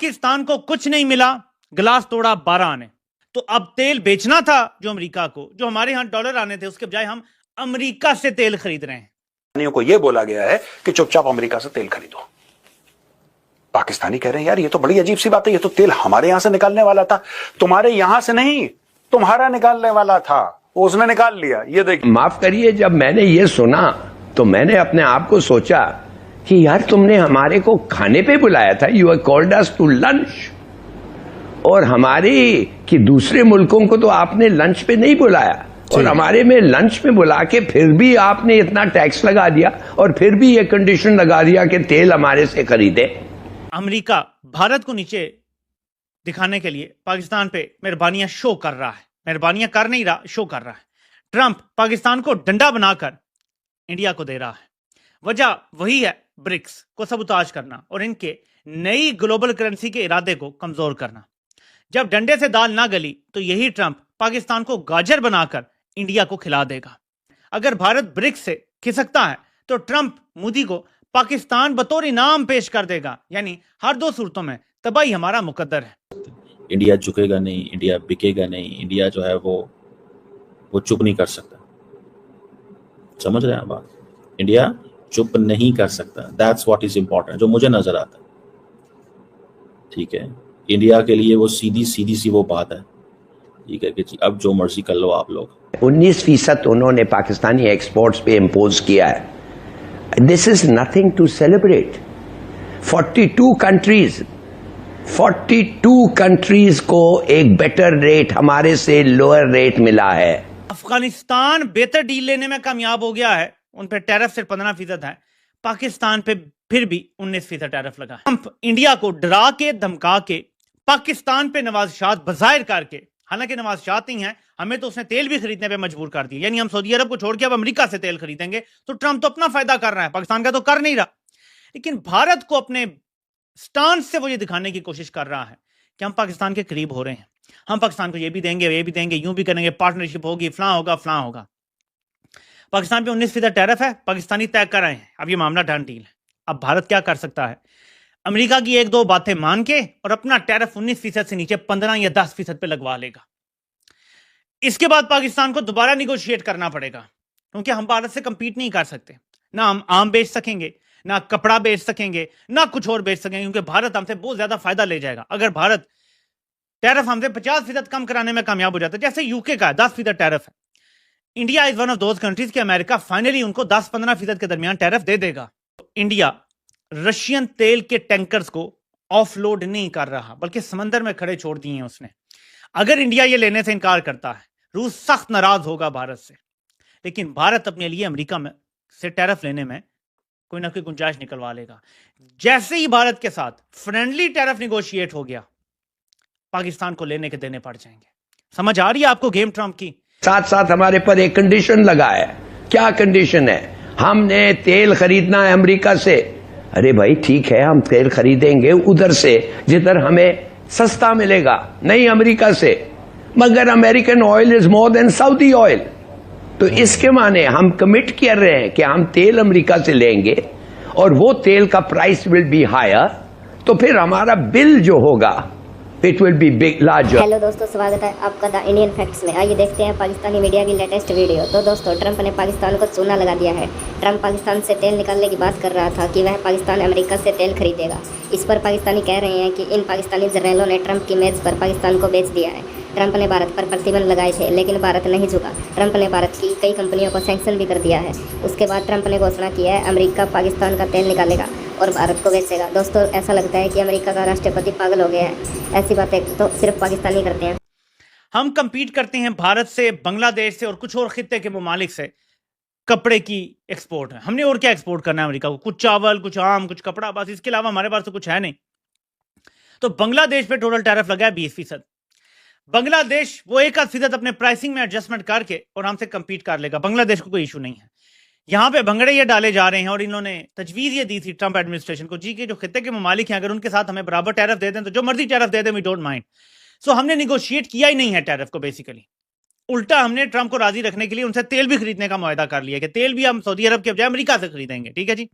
पाकिस्तान को कुछ नहीं मिला, गिलास तोड़ा 12 आने। तो अब तेल बेचना था जो अमेरिका को, जो हमारे यहां डॉलर आने थे, उसके बजाय हम अमेरिका से तेल खरीद रहे हैं। को यह बोला गया है कि चुपचाप अमेरिका से तेल खरीदो। पाकिस्तानी कह रहे हैं यार ये तो बड़ी अजीब सी बात है, ये तो तेल हमारे यहां से निकालने वाला था, तुम्हारे यहां से नहीं, तुम्हारा निकालने वाला था, उसने निकाल लिया। ये देखिए, माफ करिए, जब मैंने ये सुना तो मैंने अपने आप को सोचा कि यार तुमने हमारे को खाने पे बुलाया था, you have called us to lunch, और हमारे कि दूसरे मुल्कों को तो आपने लंच पे नहीं बुलाया, और हमारे में लंच पे बुला के फिर भी आपने इतना टैक्स लगा दिया और फिर भी ये कंडीशन लगा दिया कि तेल हमारे से खरीदे। अमेरिका भारत को नीचे दिखाने के लिए पाकिस्तान पे मेहरबानियां शो कर रहा है, मेहरबानियां कर नहीं रहा, शो कर रहा है। ट्रंप पाकिस्तान को डंडा बनाकर इंडिया को दे रहा है। वजह वही है, ब्रिक्स को सबूताज करना और इनके नई ग्लोबल करेंसी के इरादे को कमजोर करना। जब डंडे से दाल ना गली तो यही ट्रंप पाकिस्तान को गाजर बनाकर इंडिया को खिला देगा। अगर भारत ब्रिक्स से खिसकता है तो ट्रंप मोदी को पाकिस्तान बतौर इनाम पेश कर देगा, यानी हर दो सूरतों में तबाही हमारा मुकद्दर है। इंडिया झुकेगा नहीं, इंडिया बिकेगा नहीं, इंडिया जो है वो चुप नहीं कर सकता। समझ रहे हैं बात? इंडिया चुप नहीं कर सकता, दैट्स व्हाट इज इंपॉर्टेंट, जो मुझे नजर आता है। ठीक है, इंडिया के लिए वो सीधी सी वो बात है, ठीक है, कि अब जो मर्जी कर लो आप लोग। 19% उन्होंने पाकिस्तानी एक्सपोर्ट्स पे इम्पोज किया है। This is nothing to celebrate. 42 countries को एक बेटर रेट, हमारे से लोअर रेट मिला है। अफगानिस्तान बेहतर डील लेने में कामयाब हो गया है, उन पर टैरिफ सिर्फ 15% है, पाकिस्तान पे फिर भी 19% टैरिफ लगा। ट्रंप इंडिया को डरा के धमका के पाकिस्तान पे नवाज़शात बज़ाहिर करके, हालांकि नवाज़शात नहीं है, हमें तो उसने तेल भी खरीदने पे मजबूर कर दिया, यानी हम सऊदी अरब को छोड़ के अब अमेरिका से तेल खरीदेंगे। तो ट्रंप तो अपना फायदा कर रहा है, पाकिस्तान का तो कर नहीं रहा। लेकिन भारत को अपने स्टांस से वो ये दिखाने की कोशिश कर रहा है कि हम पाकिस्तान के करीब हो रहे हैं, हम पाकिस्तान को ये भी देंगे, ये भी देंगे, यूं भी करेंगे, पार्टनरशिप होगी, फलां होगा फलां होगा। पाकिस्तान पे 19% टैरिफ है, पाकिस्तानी तय कर रहे हैं, अब ये मामला डन डील है। अब भारत क्या कर सकता है? अमेरिका की एक दो बातें मान के और अपना टैरिफ 19% से नीचे 15 या 10% पे लगवा लेगा। इसके बाद पाकिस्तान को दोबारा निगोशिएट करना पड़ेगा, क्योंकि हम भारत से कंपीट नहीं कर सकते। ना हम आम बेच सकेंगे, ना कपड़ा बेच सकेंगे, ना कुछ और बेच सकेंगे, क्योंकि भारत हमसे बहुत ज्यादा फायदा ले जाएगा। अगर भारत टैरिफ हमसे 50% कम कराने में कामयाब हो जाता है, जैसे यूके का 10% टैरिफ है, India is one of those countries कि अमेरिका फाइनली उनको 10-15% के दरमियान टैरिफ दे देगा। इंडिया रशियन तेल के टैंकर्स को ऑफलोड नहीं कर रहा, बल्कि समंदर में खड़े छोड़ दिए हैं उसने। अगर इंडिया ये लेने से इनकार करता है, रूस सख्त नाराज होगा भारत से, लेकिन भारत अपने लिए अमेरिका में से टैरिफ लेने में कोई ना कोई गुंजाइश निकलवा लेगा। जैसे ही भारत के साथ फ्रेंडली टैरिफ निगोशिएट हो गया, पाकिस्तान को लेने के देने पड़ जाएंगे। समझ आ रही है आपको गेम ट्रंप की? साथ साथ हमारे पर एक कंडीशन लगा है। क्या कंडीशन है? हमने तेल खरीदना है अमेरिका से। अरे भाई ठीक है, हम तेल खरीदेंगे उधर से जिधर हमें सस्ता मिलेगा, नहीं अमेरिका से, मगर American oil is more than Saudi oil. तो इसके माने हम कमिट कर रहे हैं कि हम तेल अमेरिका से लेंगे और वो तेल का प्राइस विल बी हायर, तो फिर हमारा बिल जो होगा it will be big larger. Hello दोस्तों, स्वागत है आपका द इंडियन फैक्ट्स में। आइए देखते हैं पाकिस्तानी मीडिया की लेटेस्ट वीडियो। तो दोस्तों, ट्रंप ने पाकिस्तान को चूना लगा दिया है। ट्रंप पाकिस्तान से तेल निकालने की बात कर रहा था कि वह पाकिस्तान अमेरिका से तेल खरीदेगा। इस पर पाकिस्तानी कह रहे हैं कि इन पाकिस्तानी जर्नैलों ने ट्रंप की मेज़ पर पाकिस्तान को बेच दिया है। ट्रंप ने भारत पर प्रतिबंध लगाए थे, लेकिन भारत नहीं झुका। ट्रंप ने भारत की कई कंपनियों को सैंक्शन भी कर दिया है। उसके बाद ट्रंप ने घोषणा की है अमेरिका पाकिस्तान का तेल निकालेगा और भारत को बेचेगा। दोस्तों, ऐसा लगता है कि अमेरिका का राष्ट्रपति पागल हो गया है। ऐसी बातें तो सिर्फ पाकिस्तानी करते हैं। हम कंपीट करते हैं भारत से, बांग्लादेश से और कुछ और खित्ते के ममालिक से। कपड़े की एक्सपोर्ट है, हमने और क्या एक्सपोर्ट करना है अमेरिका को? कुछ चावल, कुछ आम, कुछ कपड़ा, बस। इसके अलावा हमारे पास तो कुछ है नहीं। तो बांग्लादेश पे टोटल टैरिफ लगा है 20%। बांग्लादेश वो 1% अपने प्राइसिंग में एडजस्टमेंट करके और हमसे कंपीट कर लेगा। बांग्लादेश को कोई इशू नहीं है। यहां पे भंगड़े ये डाले जा रहे हैं और इन्होंने तजवीज ये दी थी ट्रंप एडमिनिस्ट्रेशन को, जी के जो खित्ते के ममालिक हैं अगर उनके साथ हमें बराबर टैरिफ दे दें तो जो मर्जी टैरिफ दे दें, वी डोंट माइंड। सो हमने निगोशिएट किया ही नहीं है टैरिफ को। बेसिकली उल्टा हमने ट्रंप को राजी रखने के लिए उनसे तेल भी खरीदने का मुआहदा कर लिया कि तेल भी हम सऊदी अरब के बजाय अमेरिका से खरीदेंगे। ठीक है जी।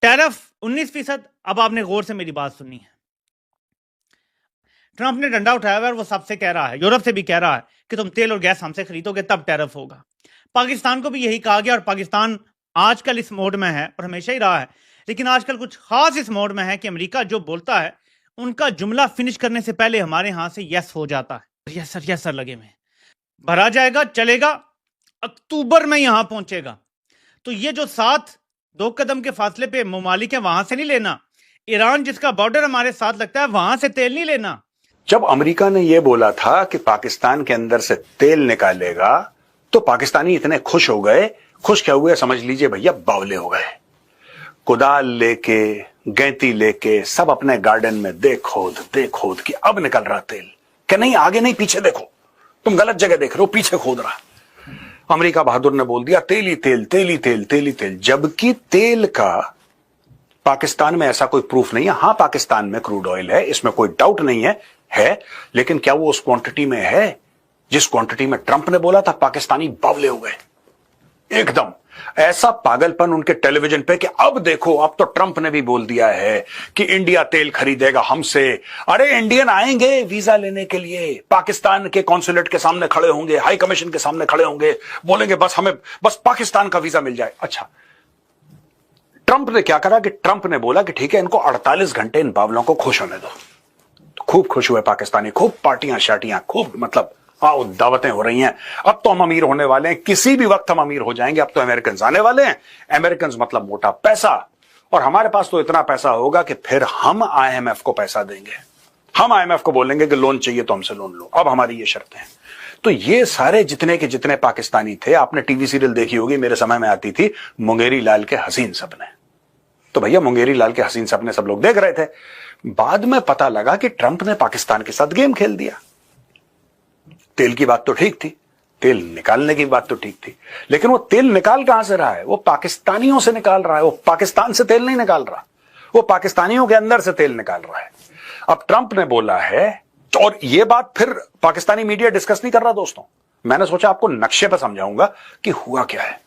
टैरिफ 19%। अब आपने गौर से मेरी बात सुननी है। ट्रंप ने डंडा उठाया हुआ है और वो सबसे कह रहा है, यूरोप से भी कह रहा है कि तुम तेल और गैस हमसे खरीदोगे तब टैरिफ होगा। पाकिस्तान को भी यही कहा गया और पाकिस्तान आजकल इस मोड में है और हमेशा ही रहा है, लेकिन आजकल कुछ खास इस मोड में है कि अमेरिका जो बोलता है उनका जुमला फिनिश करने से पहले हमारे यहां से यस हो जाता है। यस सर लगे में भरा जाएगा, चलेगा, अक्टूबर में यहां पहुंचेगा। तो ये जो 2 कदम के फासले पे ममालिक है, वहां से नहीं लेना। ईरान जिसका बॉर्डर हमारे साथ लगता है, वहां से तेल नहीं लेना। जब अमेरिका ने यह बोला था कि पाकिस्तान के अंदर से तेल निकालेगा तो पाकिस्तानी इतने खुश हो गए, खुश क्या हुए समझ लीजिए भैया, बावले हो गए। कुदाल लेके, गैंती लेके सब अपने गार्डन में दे खोद कि अब निकल रहा तेल, कि नहीं आगे नहीं पीछे देखो, तुम गलत जगह देख रहे हो, पीछे खोद रहा। अमेरिका बहादुर ने बोल दिया तेल ही तेल, तेल ही तेल, तेल ही तेल। जबकि तेल का पाकिस्तान में ऐसा कोई प्रूफ नहीं है। हां, पाकिस्तान में क्रूड ऑयल है, इसमें कोई डाउट नहीं है, लेकिन क्या वो उस क्वांटिटी में है जिस क्वांटिटी में ट्रंप ने बोला था? पाकिस्तानी बावले हो गए एकदम। ऐसा पागलपन उनके टेलीविजन पे कि अब देखो, अब तो ट्रंप ने भी बोल दिया है कि इंडिया तेल खरीदेगा हमसे। अरे इंडियन आएंगे वीजा लेने के लिए, पाकिस्तान के कॉन्सुलेट के सामने खड़े होंगे, हाई कमीशन के सामने खड़े होंगे, बोलेंगे बस पाकिस्तान का वीजा मिल जाए। अच्छा, ट्रंप ने क्या करा कि ट्रंप ने बोला कि ठीक है, इनको 48 घंटे इन बावलों को खुश होने दो। तो खूब खुश हुए पाकिस्तानी, खूब पार्टियां शार्टियां, खूब मतलब आओ दावतें हो रही हैं। अब तो हम अमीर होने वाले हैं, किसी भी वक्त हम अमीर हो जाएंगे। अब तो अमेरिकन आने वाले हैं, अमेरिकन मतलब मोटा पैसा, और हमारे पास तो इतना पैसा होगा कि फिर हम आईएमएफ को पैसा देंगे। हम आईएमएफ को बोलेंगे कि लोन चाहिए तो हमसे लोन लो, अब हमारी ये शर्तें हैं। तो ये सारे जितने के जितने पाकिस्तानी थे, आपने टीवी सीरियल देखी होगी, मेरे समय में आती थी मुंगेरी लाल के हसीन सपने। तो भैया मुंगेरी लाल के हसीन सपने सब लोग देख रहे थे। बाद में पता लगा कि ट्रंप ने पाकिस्तान के साथ गेम खेल दिया। तेल की बात तो ठीक थी, तेल निकालने की बात तो ठीक थी, लेकिन वो तेल निकाल कहां से रहा है? वो पाकिस्तानियों से निकाल रहा है। वो पाकिस्तान से तेल नहीं निकाल रहा, वो पाकिस्तानियों के अंदर से तेल निकाल रहा है। अब ट्रंप ने बोला है, और ये बात फिर पाकिस्तानी मीडिया डिस्कस नहीं कर रहा दोस्तों। मैंने सोचा आपको नक्शे पर समझाऊंगा कि हुआ क्या है।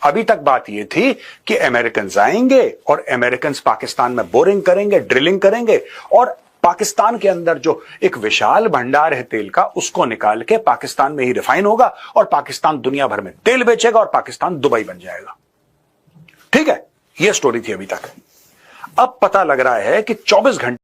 अभी तक बात यह थी कि अमेरिकन आएंगे और अमेरिकन पाकिस्तान में बोरिंग करेंगे, ड्रिलिंग करेंगे, और पाकिस्तान के अंदर जो एक विशाल भंडार है तेल का, उसको निकाल के पाकिस्तान में ही रिफाइन होगा और पाकिस्तान दुनिया भर में तेल बेचेगा और पाकिस्तान दुबई बन जाएगा। ठीक है, यह स्टोरी थी अभी तक। अब पता लग रहा है कि 24 घंटे